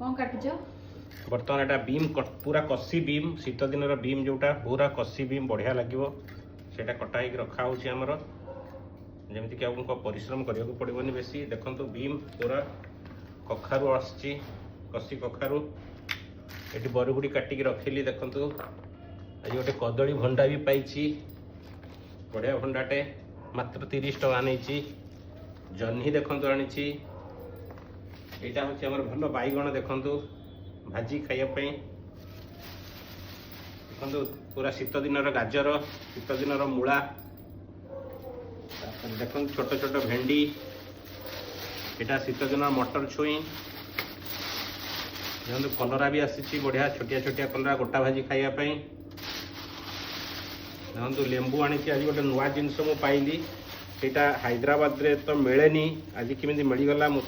कौन काटुछ बर्तमान एटा बीम पूरा कसी बीम शीत दिन बीम जोटा पूरा कसी बीम बढ़िया लगे सेटा कटा ही रखा होची हमर जमीती कि आपको परिश्रम करने को पड़ोनी बेसी देखो बीम पूरा कखारु आसी कसी कखारु ये बरगुड़ी काटिकी रखिली देखु आज गोटे कदली भंडा भी पाई बढ़िया भंडाटे मात्र 30 टका नहीं जह्नी देखु आनी यहाँ हूँ आम भल बैगण देखु भाजी खायापी देखो पूरा शीत दिन गाजर शीत दिन मूला देखो छोट छोट भेंडी यहाँ शीत दिन मटर छुई देखो कलरा भी आसी बढ़िया छोटिया छोटिया कलरा गोटा भाजी खायापी देखो लेंबू आनी आज गोटे नुआ जिनस मुझे पाइली यहाँ हैदराबाद रे तो मिले आज केमी मिलगला मुझे